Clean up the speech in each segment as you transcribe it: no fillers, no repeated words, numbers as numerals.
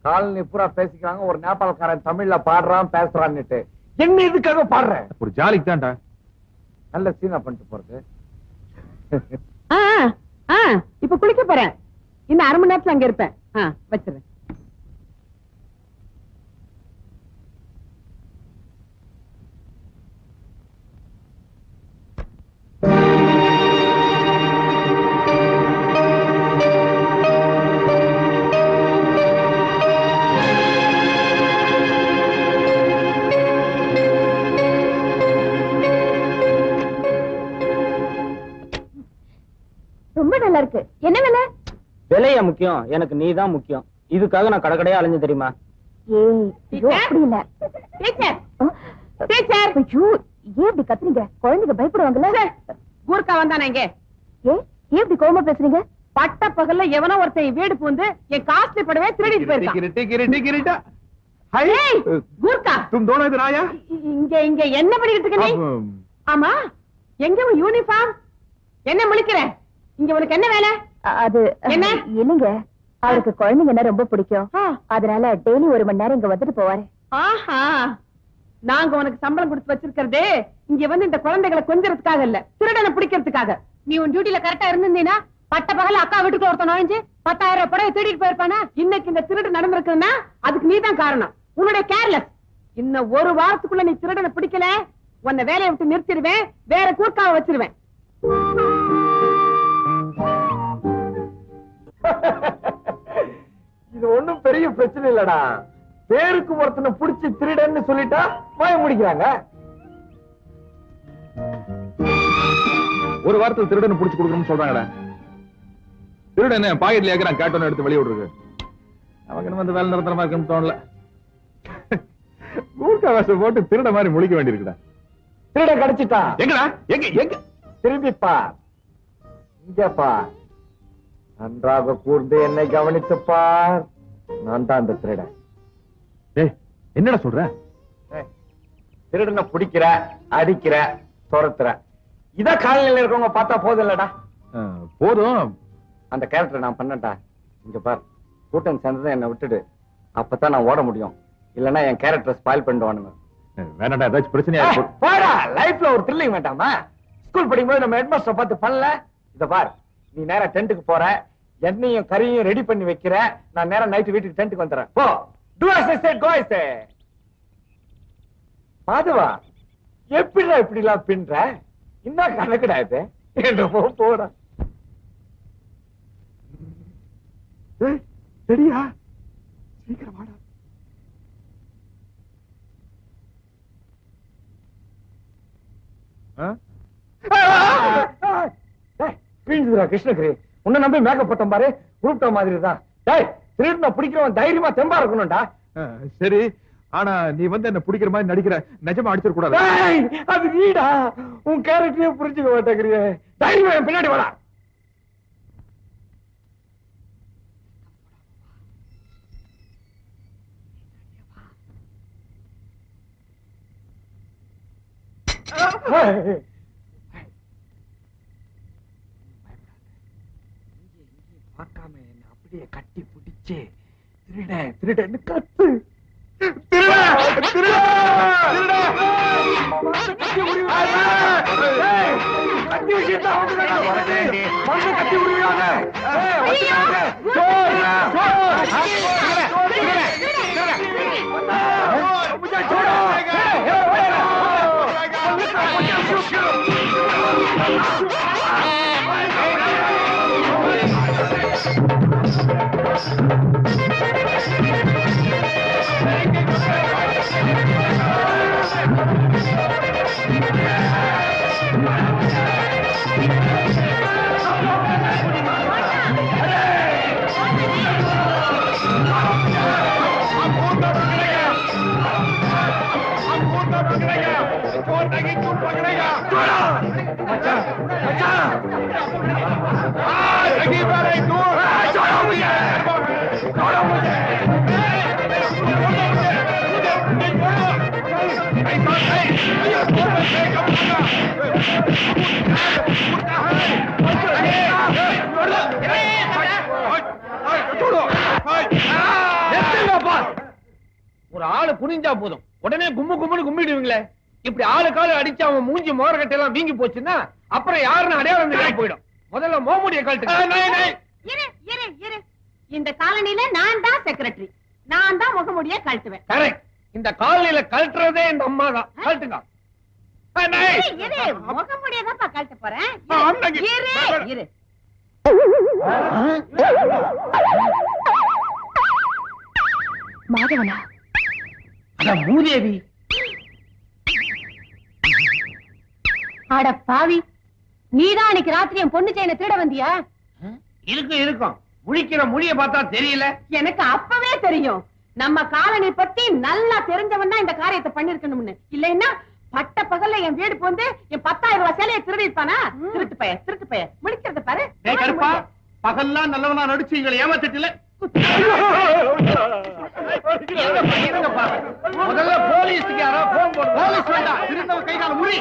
Colony பூரா பேசிக்கிறாங்க, ஒரு நேபாளக்காரன் தமிழ்ல பாடுறான் பேசுறான்னுட்டு. என்ன இதுக்காக பாடுறேன்? ஒரு ஜாலிக்கு தான்டா. நல்ல சீனா பண்ணிட்டு போறது. இப்ப குளிக்க போறேன். இன்னும் அரை மணி நேரத்துல அங்க இருப்பேன். வச்சிருக்கேன். ரொம்ப நல்லா இருக்கு. என்ன விலை? விலையா முக்கியம்? எனக்கு நீதான் முக்கியம். இதுக்காக நான் கடைக்கடையா அலைஞ்சு தெரியுமா? அப்படி இல்ல டீச்சர். டீச்சர் ஏன் இப்படி கத்துறீங்க? குழந்தைங்க பயப்படுவாங்கல்ல. கூர்க்கா வந்தானே இங்க. ஏன் இப்படி கோவமா பேசுறீங்க? பட்ட பகல்ல எவனோ ஒருத்தன் வீடு பூந்து என் காஸ்ட்லி படவே திருடிட்டு போயிருக்கான். கூர்க்கா तुम दोनों इधर आया? இங்க இங்க என்ன பண்ணிட்டு இருக்க நீ? ஆமா, எங்க உன் யூனிஃபார்ம்? என்ன முழிக்கிற? இங்க உனக்கு என்ன வேலை? அது என்ன? இல்லைங்க, அவருக்கு குழந்தைங்கன்னா ரொம்ப பிடிக்கும். அதனால டெய்லி 1 மணி நேரம் இங்க வந்துட்டு போவாரு. ஆஹா, நாங்க உனக்கு சம்பளம் கொடுத்து வச்சிருக்கிறதே இங்க வந்து இந்த குழந்தைகளை கொஞ்சறதுக்காக இல்ல, திருடனை பிடிக்கிறதுக்காக. நீ உன் டியூட்டில கரெக்டா இருந்தீனா பட்ட பகல அக்கா வீட்டுக்கு ஒருத்தன் நுழைஞ்சு 10,000 ரூபாய் திருடிட்டு போயிருப்பானா? இன்னைக்கு இந்த திருடு நடந்திருக்குன்னா அதுக்கு நீதான் காரணம். உன்னுடைய கேர்லெஸ். இன்னும் 1 வாரத்துக்குள்ள நீ திருடனை பிடிக்கல, உன்னை வேலையை விட்டு நிறுத்திடுவேன், வேற கூர்க்காவை வச்சிருவேன். இது ஒண்ணும் பெரிய பிரச்சனை இல்லடா. பேருக்கு ஒருத்தனை புடிச்சு திருடன்னு சொல்லிட்டா வாய முடிக்கிறாங்க. ஒரு வாரத்தில் திருடனை புடிச்சு கொடுக்கணும்னு சொல்றாங்கடா. திருடனை பாக்கெட்ல ஏற்கிறான், கேட்டோன்னு எடுத்து வெளியே விடுறது. நமக்கு வந்து வேலை நிரந்தரமா இருக்குன்னு தோணல. ஊர்க்கா வேஷம் போட்டு திருட மாதிரி முழிக்க வேண்டியிருக்குடா. திருட கிடைச்சிட்டான். எங்கடா? எங்க எங்க? திரும்பி பார், இங்க பார், நன்றாக கூர்ந்து என்னை கவனித்து பார். நான் தான் அந்த திருடன். என்னடா சொல்ற? திருடனை பிடிக்கிற, அடிக்கிற, துரத்துற. இத காலையில இருக்கவங்க பார்த்தா போதும் இல்லடா. போதும். அந்த கேரக்டர் நான் பண்ணட்டா. இங்க பார், கூட்டம் சேர்ந்ததை என்னை விட்டுடு. அப்பதான் நான் ஓட முடியும். இல்லன்னா என் கேரக்டர் ஸ்பாயில் பண்ணிடுவானுங்க. வேணாடா, ஏதாச்சும் பிரச்சனையா? போடா, லைஃப்ல ஒரு த்ரில்லிங் வேண்டாமா? ஸ்கூல் படிக்கும்போது நம்ம ஹெட்மாஸ்டர் பார்த்து பண்ணல. இத பார், நீ நேரா டென்ட்டுக்கு போற, எண்ணெயும் கறியும் ரெடி பண்ணி வைக்கிற, நான் நேரா நைட் வீட்டுக்கு டென்ட்டுக்கு வந்துறேன். போ. Do as I said, go as I said. மாதவா, எப்படிடா இப்படி எல்லாம் பின்ற? என்ன கணக்குடா இது? என்னமோ போடா. ரெடியா? சீக்கிரம் வாடா. கிருஷ்ணகிரி, உன்னை நம்பி மேக்கப் போட்ட பாரு, குரூப்ட மாதிரி தான். திருடனை பிடிக்கிறவன் தைரியமா தெம்பா இருக்கணும்டா. சரி, ஆனா நீ வந்து என்ன பிடிக்கிற மாதிரி நடிக்கிற, நிஜமா அடிச்சிட கூடாது. அது நீடா, உன் கேரக்டரே புரிஞ்சுக்க மாட்டேங்கிறிய. தைரியமா என் பின்னாடி வாடா. பார்க்காம என்ன அப்படியே கட்டி பிடிச்சு திருடன்னு கத்து. ஒரு ஆளு குனிஞ்சா போதும் உடனே கும்மு கும்முன்னு கும்பிடுவீங்களே. இப்படி ஆளுக்காலு அடிச்சு அவன் மூஞ்சி மோரகட்டை எல்லாம் வீங்கி போச்சுன்னா அப்புறம் யாருன்னு அடையாளம் தெரியாம போயிடும். முதல்ல மோமுடிய கழட்டு. இந்த காலனில நான் தான் செக்ரட்டரி, நான் தான் முகமுடிய கழட்டுவேன். கரெக்ட். இந்த காலனில கழட்டுறதே இந்த அம்மா தான். கழட்டுங்க. முகமுடியதான் கழட்ட போறேன். மாதவனா? மூதேவி. அட பாவி, நீதான் அன்னைக்கு ராத்திரி என் பொண்ணு செயினை திருட வந்தியா? இருக்கும் முழிக்கிற மொழிய பார்த்தா தெரியல. எனக்கு அப்பவே தெரியும். நம்ம காலனி பத்தி நல்லா தெரிஞ்சவன் தான் இந்த காரியத்தை பண்ணிருக்கணும்னு. இல்லைன்னா பட்ட பகல்ல என் வீடு போந்து என் 10,000 ரூபாய் சேலையை திருடிப்பானா? திருட்டு பைய முழிக்கிறத பாரு. பகல்லாம் நல்லவனா நடிச்சு எங்களை ஏமாத்திட்டுல. முதல்ல போலீஸுக்கு யாரோ போன் போடு. போலீஸ் வேண்டாம், திருந்தவ கை கால முறி.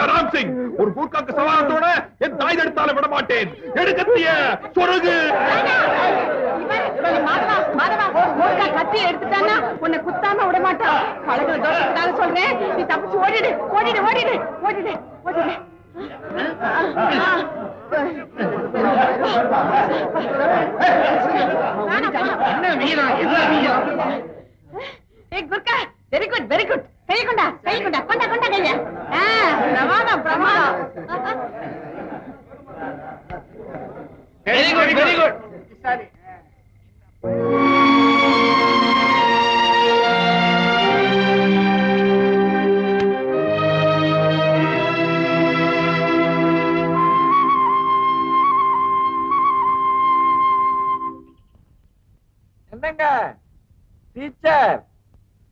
ராம் சிங் ஒரு கூர்க்காக்கு சவாலத்தோட என் தாய் எடுத்தால விட மாட்டேன். எடுக்கத்திய சொருகு. கத்தி எடுத்துட்டானா உன்னை குத்தாம விட மாட்டான். பழகுற தோஷத்துக்காக சொல்றேன், நீ தப்பிச்சு ஓடிடு ஓடிடு ஓடிடு ஓடிடு ஓடிடு. என்ன வீரம், என்ன வீரம். Very good very good. கை கொண்டா கொண்டா கைய. பிரமாதம் பிரமாதம். Very good very good. என்னங்க டீச்சர்?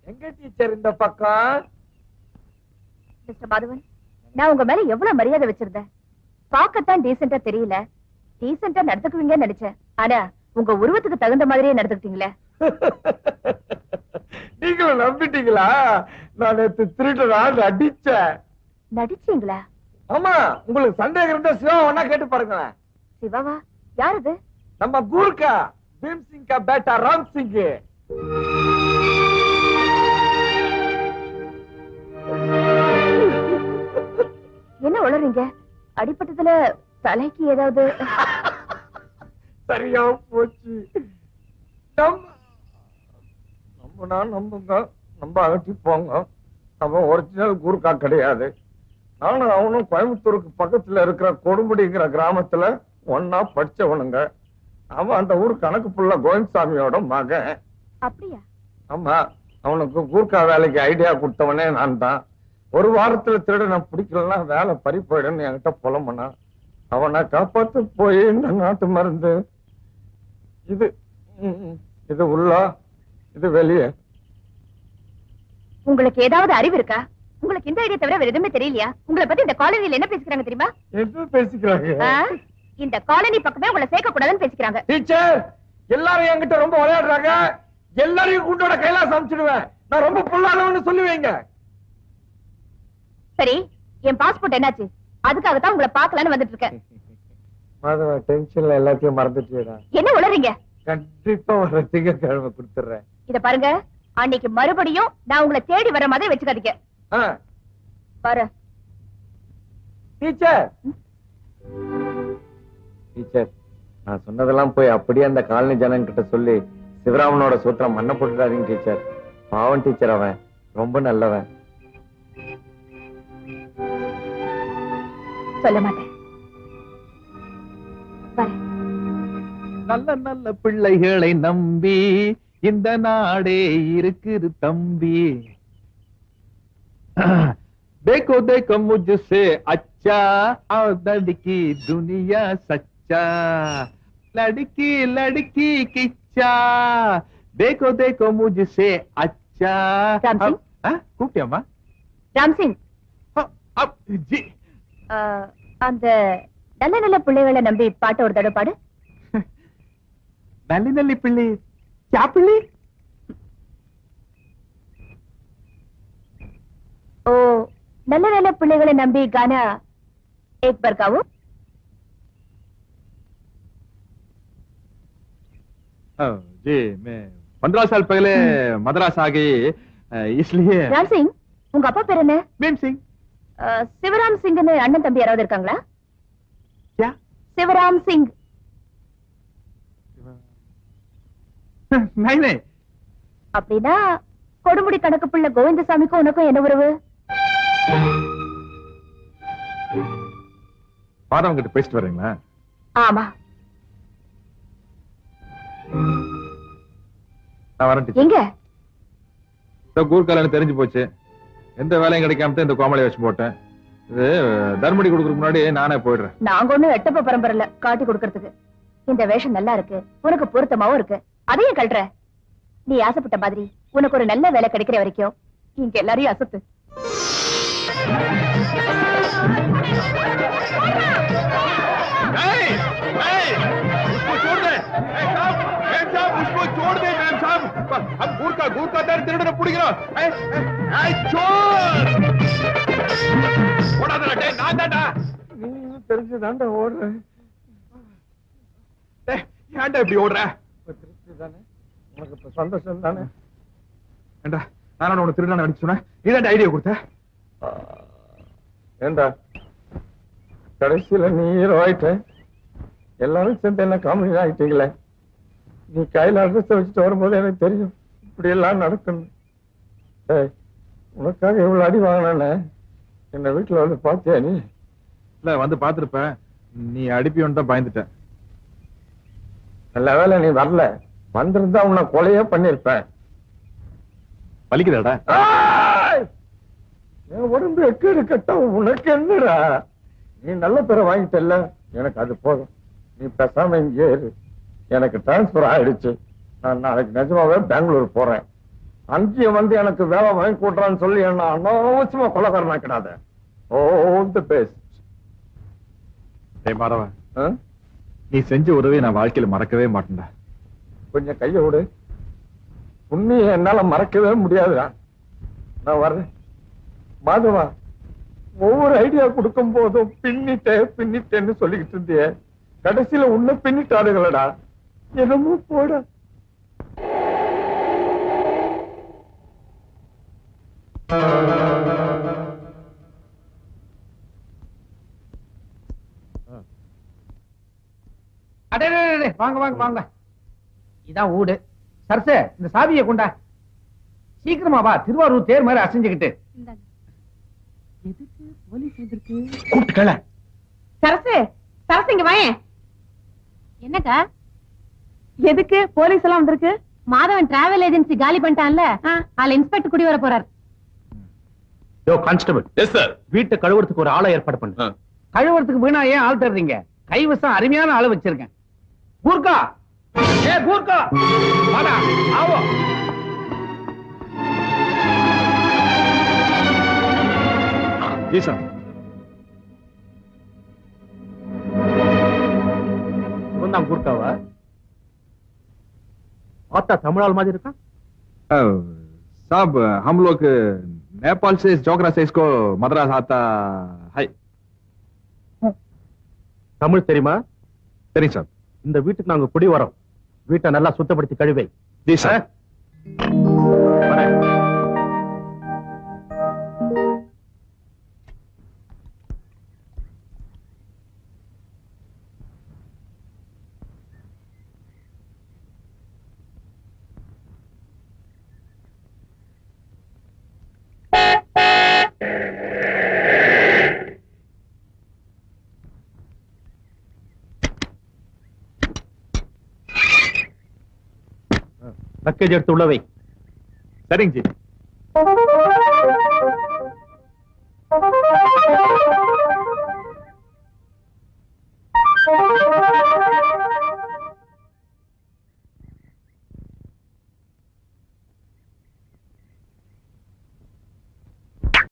எங்க டீச்சர் இந்த பக்கம்? மிஸ்டர் மாதவன், நான் உங்க மேல எவ்வளவு மரியாதை வச்சிருந்தேன். பார்க்கத்தான் டீசெண்டா தெரியல, டீசெண்டா நடந்துக்குவீங்கன்னு நினைச்சேன். ஆனா உங்க உருவத்துக்கு தகுந்த மாதிரியே நடந்துக்கிட்டீங்களே. நீங்களும் நம்பிட்டீங்களா? நான் நேற்று திருடனா அடிச்சேன். நடிச்சீங்களா? ஆமா, உங்களுக்கு சந்தேகம் இருந்தா சிவா ஒன்னா கேட்டு பாருங்களேன். சிவாவா? யார் அது? நம்ம கூர்க்கா பீம் சிங் கா பேட்டா ராம் சிங். என்ன உளறீங்க? அடிப்பட்டதுல தலைக்கு ஏதாவது? சரியா போச்சு. நம்புங்க, நம்ப அகட்டி போங்க. அவன் ஒரிஜினல் கூர்க்கா கிடையாது. நானும் அவனும் கோயம்புத்தூருக்கு பக்கத்துல இருக்கிற கொடுமுடிங்கிற கிராமத்துல ஒன்னா படிச்சவனுங்க. அவன் அந்த ஊர் கணக்கு புள்ள கோவிந்தசாமியோட மகன். அப்படியா? ஆமா, அவனுக்கு கூர்க்கா வேலைக்கு ஐடியா கொடுத்தவனே நான் தான். ஒரு வாரத்துல திருடனை பிடிக்கலன்னா வேலை பறி போயிடுன்னு என்கிட்ட புலம்புனா. அவனை காப்பாத்து போய் இந்த நாட்டு மருந்து இது இது உள்ள இது வெளியே. உங்களுக்கு ஏதாவது அறிவு இருக்கா? உங்களுக்கு இந்த ஐடியா தவிர வேற எதுவுமே தெரியலையா? உங்களை பத்தி இந்த காலனில என்ன பேசிக்கிறாங்க தெரியுமா? என்ன பேசிக்கிறாங்க? இந்த காலனி பக்கமே உங்களை சேர்க்க கூடாதுன்னு பேசிக்கிறாங்க. டீச்சர், எல்லாரும் என்கிட்ட ரொம்ப விளையாடுறாங்க. எல்லாரையும் கூட்டோட கைலாசம் அமைச்சிடுவேன். நான் ரொம்ப புல்லானவன்னு சொல்லுவீங்க. சரி, என் பாஸ்போர்ட் என்னாச்சு? அதுக்காகத்தான் உங்களை பாக்கலான்னு வந்துட்டு இருக்கேன். டென்ஷன்ல எல்லாத்தையும் மறந்துட்டீடா. என்ன உளறீங்க? கண்டிப்பா வர திங்கட்கிழமை கொடுத்துறேன். இத பாருங்க, அன்னைக்கு மறுபடியும் நான் உங்களை தேடி வர மாதிரி வச்சுக்காதீங்க. பாரு டீச்சர், டீச்சர், நான் சொன்னதெல்லாம் போய் அப்படியே அந்த காலனி ஜனங்க கிட்ட சொல்லி சிவராமனோட சூத்திரம் மண்ணை போட்டுடாதீங்க டீச்சர். பாவன் டீச்சர், அவன் ரொம்ப நல்லவன். சொல்ல மாட்டேன். நல்ல நல்ல பிள்ளைகளை நம்பி இந்த நாடே இருக்குது தம்பி. देखो देखो मुझसे अच्छा और लड़की दुनिया सच्चा, लड़की लड़की किच्चा, देखो देखो मुझसे अच्छा. राम सिंह? கூப்பிட்டியாமா? ராம் சிங், ஜி, அந்த நல்ல நல்ல பிள்ளைகளை நம்பி பாட்ட ஒரு தடவை பாடு. நல்லி நல்லி பிள்ளை क्या பிள்ளை? ओ நல்ல நல்ல பிள்ளைகளை நம்பி गाना एक बार गाओ. जी मैं 15 साल पहले मद्रास आ गई इसलिए ராம் சிங், உங்க அப்பா பேர் என்ன? भीम सिंह சிவராம் சிங்னு அண்ணன் தம்பி யாராவது இருக்காங்களா? क्या சிவராம் சிங். नहीं नहीं அப்படின்னா கொடுமுடி கணக்கு பிள்ளை கோவிந்தசாமிக்கும் உனக்கும் என்ன உறவு? பாதவங்க கிட்ட பேசிட்டு வர்றீங்களா? ஆமா. நான் வரேன் டீச்சர். எங்க? இந்த கூர்காலன்னு தெரிஞ்சு போச்சு. எந்த வேலையும் கிடைக்காம இந்த கோமலை வச்சு போட்டேன். இது தர்மடி கொடுக்கறதுக்கு முன்னாடி நானே போயிடுறேன். நாங்க ஒண்ணும் எட்டப்ப பரம்பரையில காட்டி கொடுக்கறதுக்கு. இந்த வேஷம் நல்லா இருக்கு, உனக்கு பொருத்தமாவும் இருக்கு. அதையும் கல்ற. நீ ஆசைப்பட்ட மாதிரி உனக்கு ஒரு நல்ல வேலை கிடைக்கிற வரைக்கும் இங்க எல்லாரையும் அசத்து. उसको छोड़ दे मैम साहब, उसको छोड़ दे मैम साहब, हम गुरका दर திருடன புடிக்கிறோம். चोर ஓடாதடா டேய், நான் தான்டா. நீ தெரிஞ்சுதான்டா ஓடுற. டேய் ஏன்டா இப்படி ஓடுற? திருப்தி தானே, உனக்கு இப்ப சந்தோஷம் தானே? ஏண்டா நான் உனக்கு திருடன அடிச்சு சொன்னேன், நீதான் ஐடியா கொடுத்த. ஏண்டா கடைசியில நீ ஹீரோ ஆயிட்ட, எல்லாரும் சேர்ந்து என்ன காமெடி ஆயிட்டீங்களே. நீ கையில அட்ரஸ் வச்சுட்டு வரும்போது எனக்கு தெரியும் இப்படி எல்லாம் நடக்கணும். உனக்காக எவ்வளவு அடி வாங்கினே என்ன வீட்டுல வந்து பாத்தியா? நீ இல்ல வந்து பாத்துருப்ப, நீ அடிப்பியோன்னு தான் பயந்துட்டேன். நல்ல வேலை நீ வரல, வந்திருந்தா உன்னை கொலையே பண்ணிருப்பேன். வலிக்குதாடா? என் உடம்பு எக்கேடு கட்டா உனக்கு என்னடா? நீ நல்ல பேரை வாங்கிட்டல்ல, எனக்கு அது போதும். நீ பேசாம இங்கே இரு. எனக்கு டிரான்ஸ்பர் ஆயிடுச்சு. நான் நாளைக்கு நிஜமாவே பெங்களூர் போறேன். அங்கேயும் வந்து எனக்கு வேலை வாங்கி கொடுறான்னு சொல்லி என்ன அனாவசியமா கொலைகாரனா கிடாத. All the best. டேய் மாதவா, நீ செஞ்ச உதவியை நான் வாழ்க்கையில மறக்கவே மாட்டேன்டா. கொஞ்சம் கைய விடு. உண்மையை என்னால மறக்கவே முடியாதுடா. நான் வர்றேன். மாதவா, ஒவ்வொரு ஐடியா கொடுக்கும் போதும் பின்னிட்டேன்னு சொல்லிக்கிட்டு இருந்தியே, கடைசியில உன்னை பின்னிட்டாருங்களடா. என்னமோ போட. அடே வாங்க வாங்க வாங்க, இதான் வீடு. சரசு, இந்த சாவியை கொண்டா. சீக்கிரமா வா, திருவாரூர் தேர் மாதிரி அசைஞ்சுக்கிட்டு. எதுக்கு போலீஸ் வந்திருக்கு? கூப்பிட்டுக்கல. சரசு, சரசு இங்க வாயேன். என்னக்கா? எதுக்கு போலீஸ் எல்லாம் வந்திருக்கு? மாதவன் டிராவல் ஏஜென்சி காலி பண்ணிட்டான்ல, அதுல இன்ஸ்பெக்டர் குடி வர போறார். யோ கான்ஸ்டபிள். Yes sir. வீட்டை கழுவுறதுக்கு ஒரு ஆளை ஏற்பாடு பண்ணு. கழுவுறதுக்கு வீணா ஏன் ஆள் தர்றீங்க? கைவசம் அருமையான ஆளை வச்சிருக்கேன். கூர்க்கா, ஏ கூர்க்கா, வாடா, ஆவோ. जी साहब. இவன்தான் கூர்க்காவா? பார்த்தா தமிழ் ஆள் மாதிரி இருக்கான். साहब हम लोग नेपाल से जोगरा से इसको मद्रास आता है. தமிழ் தெரியுமா? சரி சார். இந்த வீட்டுக்கு நாங்க குடி வரோம். வீட்டை நல்லா சுத்தப்படுத்தி கழுவை. जी सर. லக்கேஜ் எடுத்து உள்ளவை. சரிங்க ஜி.